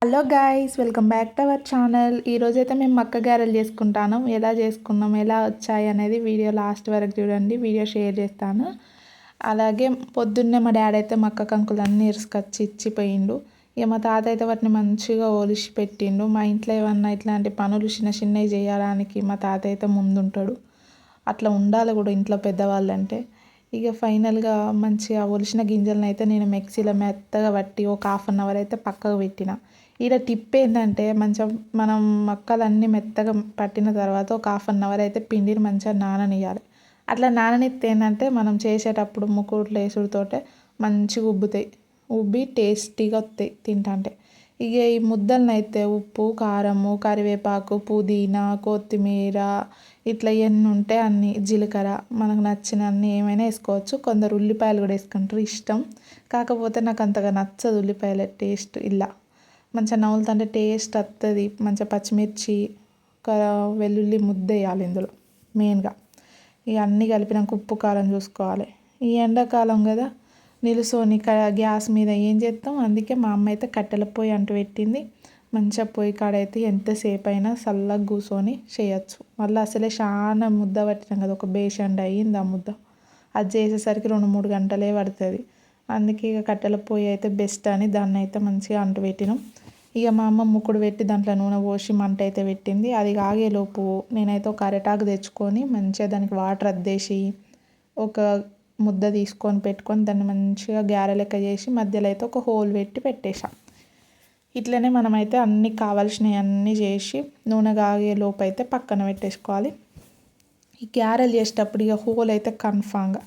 Hello guys, welcome back to our channel. ఈరోజైతే మేము మక్క గారెలు చేసుకుంటాను. ఎలా చేసుకున్నాం, ఎలా వచ్చాయి అనేది వీడియో లాస్ట్ వరకు చూడండి. వీడియో షేర్ చేస్తాను. అలాగే పొద్దున్నే మా డాడీ అయితే మక్క కంకులన్నీ ఇరుసుకొచ్చి ఇచ్చిపోయిండు. ఇక మా తాత అయితే వాటిని మంచిగా ఒలిసి పెట్టిండు. మా ఇంట్లో ఏమన్నా ఇట్లాంటి పనులు చిన్న చిన్నవి చేయడానికి మా తాత అయితే ముందుంటాడు. అట్లా ఉండాలి కూడా ఇంట్లో పెద్దవాళ్ళు అంటే. ఇక ఫైనల్గా మంచిగా ఒలిసిన గింజలను అయితే నేను మిక్సీలో మెత్తగా పట్టి ఒక ½ అవర్ అయితే పక్కకు పెట్టిన. ఈడ టిప్ ఏంటంటే మంచిగా మనం మక్కలన్నీ మెత్తగా పట్టిన తర్వాత ఒక ½ అవర్ అయితే పిండిని మంచిగా నాననియాలి. అట్లా నాననిస్తే ఏంటంటే మనం చేసేటప్పుడు ముక్కుట్లో వేసుడుతోటే మంచిగా ఉబ్బుతాయి, ఉబ్బి టేస్టీగా వస్తాయి తింటుంటే. ఇక ఈ ముద్దలను అయితే ఉప్పు, కారము, కరివేపాకు, పుదీనా, కొత్తిమీర ఇట్లా ఎన్ని ఉంటే అన్ని, జీలకర్ర మనకు నచ్చిన అన్ని ఏమైనా వేసుకోవచ్చు. కొందరు ఉల్లిపాయలు కూడా వేసుకుంటారు, ఇష్టం. కాకపోతే నాకు అంతగా నచ్చదు ఉల్లిపాయల టేస్ట్. ఇలా మంచిగా నవ్వులుతుంటే టేస్ట్ వస్తుంది. మంచిగా పచ్చిమిర్చి, వెల్లుల్లి ముద్ద వేయాలి ఇందులో మెయిన్గా. ఇక అన్నీ కలిపినాక ఉప్పు కారం చూసుకోవాలి. ఈ ఎండాకాలం కదా, నిలుసోని గ్యాస్ మీద ఏం చేస్తాం. అందుకే మా అమ్మ అయితే కట్టెల పొయ్యి అంటూ పెట్టింది. మంచిగా పొయ్యి కాడ అయితే ఎంతసేపు అయినా చల్లగా కూర్చొని చేయొచ్చు. మళ్ళీ అసలే చాలా ముద్ద పట్టినాం కదా, ఒక బేషండ్ అయ్యింది ఆ ముద్ద. అది చేసేసరికి 2-3 గంటలే పడుతుంది. అందుకే ఇక కట్టెల పొయ్యి అయితే బెస్ట్ అని దాన్ని అయితే మంచిగా అంటు పెట్టినాం. ఇక మా అమ్మ ముక్కుడు పెట్టి దాంట్లో నూనె పోసి మంట అయితే పెట్టింది. అది ఆగేలోపు నేనైతే ఒక అరటాకు తెచ్చుకొని మంచిగా దానికి వాటర్ అద్దేసి ఒక ముద్ద తీసుకొని పెట్టుకొని దాన్ని మంచిగా గారె లెక్క చేసి మధ్యలో అయితే ఒక హోల్ పెట్టి పెట్టేసా. ఇట్లనే మనమైతే అన్నీ కావాల్సినవి అన్నీ చేసి నూనె కాగేలోపు అయితే పక్కన పెట్టేసుకోవాలి. ఈ గారెలు చేసేటప్పుడు ఇక హోల్ అయితే కన్ఫామ్గా.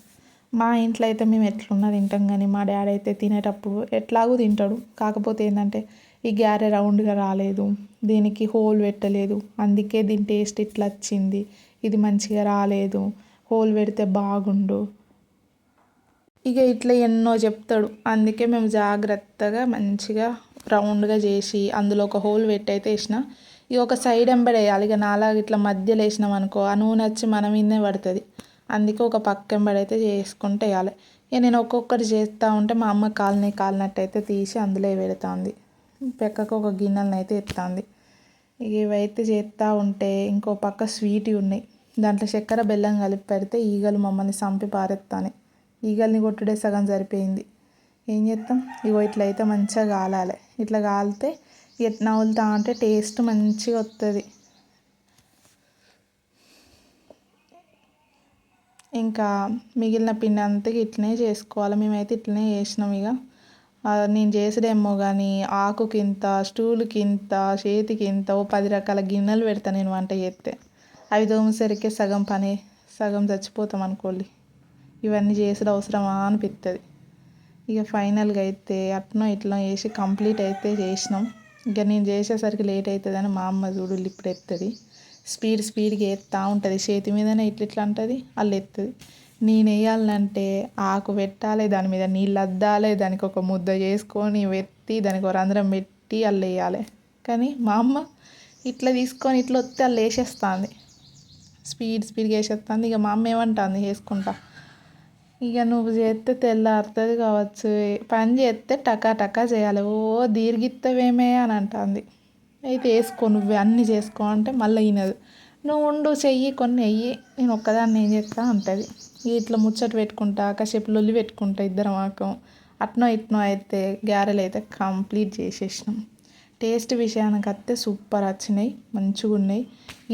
మా ఇంట్లో అయితే మేము ఎట్లున్నా తింటాం, కానీ మా డాడీ అయితే తినేటప్పుడు ఎట్లాగూ తింటాడు. కాకపోతే ఏంటంటే ఈ గారె రౌండ్గా రాలేదు, దీనికి హోల్ పెట్టలేదు, అందుకే దీని టేస్ట్ ఇట్లా వచ్చింది, ఇది మంచిగా రాలేదు, హోల్ పెడితే బాగుండు, ఇక ఇట్లా ఎన్నో చెప్తాడు. అందుకే మేము జాగ్రత్తగా మంచిగా రౌండ్గా చేసి అందులో ఒక హోల్ పెట్టి అయితే వేసిన. ఇక ఒక సైడ్ ఎంబడేయాలి. ఇక నాలాగా ఇట్లా మధ్యలో వేసినాం అనుకో, ఆ నూనె వచ్చి మన మీదనే పడుతుంది. అందుకే ఒక పక్క ఎంబడైతే చేసుకుంటూ వేయాలి. ఇక నేను ఒక్కొక్కటి చేస్తూ ఉంటే మా అమ్మ కాలినట్టు అయితే తీసి అందులో పెడుతుంది. పక్కకు ఒక గిన్నెలను అయితే ఎత్తుంది. ఇక ఇవైతే చేస్తూ ఉంటే ఇంకో పక్క స్వీట్ ఉన్నాయి. దాంట్లో చక్కెర బెల్లం కలిపి పెడితే ఈగలు మమ్మల్ని చంపి పారేస్తాయి. ఈగల్ని కొట్టుడే సగం సరిపోయింది. ఏం చేస్తాం, ఇగో ఇట్లా అయితే మంచిగా కాలాలి. ఇట్లా కాలితే నవ్వులుతా అంటే టేస్ట్ మంచిగా వస్తుంది. ఇంకా మిగిలిన పిండి అంతా ఇట్లనే చేసుకోవాలి. మేమైతే ఇట్లనే చేసినాం. ఇక నేను చేసేదేమో కానీ ఆకుకి ఇంత, స్టూల్కి ఇంత, చేతికి ఇంత, ఓ 10 రకాల గిన్నెలు పెడతాను నేను వంట చేస్తే. అవి తోమేసరికి సగం పని, సగం చచ్చిపోతాం అనుకోండి. ఇవన్నీ చేసుడు అవసరమా అనిపిస్తుంది. ఇక ఫైనల్గా అయితే అట్నో ఇట్లా వేసి కంప్లీట్ అయితే చేసినాం. ఇక నేను చేసేసరికి లేట్ అవుతుందని మా అమ్మ చూడులు ఇప్పుడు ఎత్తుంది. స్పీడ్గా వేస్తూ ఉంటుంది. చేతి మీదనే ఇట్లా అంటుంది, వాళ్ళు ఎత్తుంది. నేను వేయాలంటే ఆకు పెట్టాలి, దాని మీద నీళ్ళు అద్దాలి, దానికి ఒక ముద్ద చేసుకొని వెత్తి దానికి ఒక రంధ్రం పెట్టి వాళ్ళు వేయాలి. కానీ మా అమ్మ ఇట్లా తీసుకొని ఇట్లా వస్తే వాళ్ళు వేసేస్తుంది. స్పీడ్గా వేసేస్తుంది. ఇక మా అమ్మ ఏమంటుంది వేసుకుంటా, ఇక నువ్వు చేస్తే తెల్లారుతుంది కావచ్చు, పని చేస్తే టకా చేయాలి, ఓ దీర్ఘిత్తవేమే అని అంటుంది. అయితే వేసుకో, నువ్వు అన్నీ చేసుకో అంటే మళ్ళీ వినదు. నువ్వు ఉండు, చెయ్యి, కొన్ని వెయ్యి, నేను ఒక్కదాన్ని ఏం చేస్తా అంటుంది. ఇట్లా ముచ్చట పెట్టుకుంటా కాసేపు లొల్లి పెట్టుకుంటా ఇద్దరం ఆకం. అట్నో ఇట్నో అయితే గారెలు అయితే కంప్లీట్ చేసేసినాం. టేస్ట్ విషయానికి వస్తే సూపర్ వచ్చినాయి, మంచిగా ఉన్నాయి.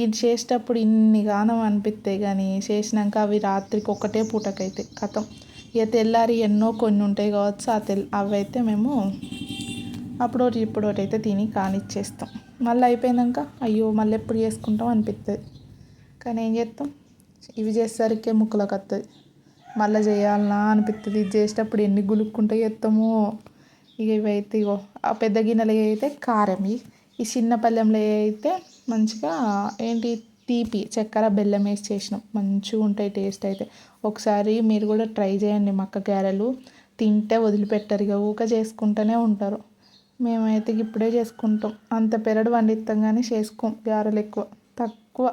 ఇది చేసేటప్పుడు ఇన్ని గానం అనిపిస్తాయి, కానీ చేసినాక అవి రాత్రికి ఒకటే పూటకైతే కథం. ఇక తెల్లారి ఎన్నో కొన్ని ఉంటాయి కావచ్చు, అవి అయితే మేము అప్పుడోటి ఇప్పుడోటి అయితే తిని కానిచ్చేస్తాం. మళ్ళీ అయిపోయినాక అయ్యో మళ్ళీ ఎప్పుడు చేసుకుంటాం అనిపిస్తుంది. కానీ ఏం చేస్తాం, ఇవి చేసేసరికి ముక్కలకు వస్తుంది, మళ్ళీ చేయాలనా అనిపిస్తుంది. ఇది చేసేటప్పుడు ఎన్ని గులుక్కుంటూ చేస్తామో. ఇక ఇవైతే ఇగో ఆ పెద్ద గిన్నెలు అయితే కారం, ఈ చిన్న పళ్ళెంలో అయితే మంచిగా ఏంటి తీపి చక్కెర బెల్లం వేసి చేసినాం. మంచిగా ఉంటాయి టేస్ట్ అయితే. ఒకసారి మీరు కూడా ట్రై చేయండి మక్క గారెలు. తింటే వదిలిపెట్టరు, ఇక ఊక చేసుకుంటూనే ఉంటారు. మేమైతే ఇప్పుడే చేసుకుంటాం. అంత పెరడు వండిస్తాం కానీ చేసుకోం గారెలు, ఎక్కువ తక్కువ.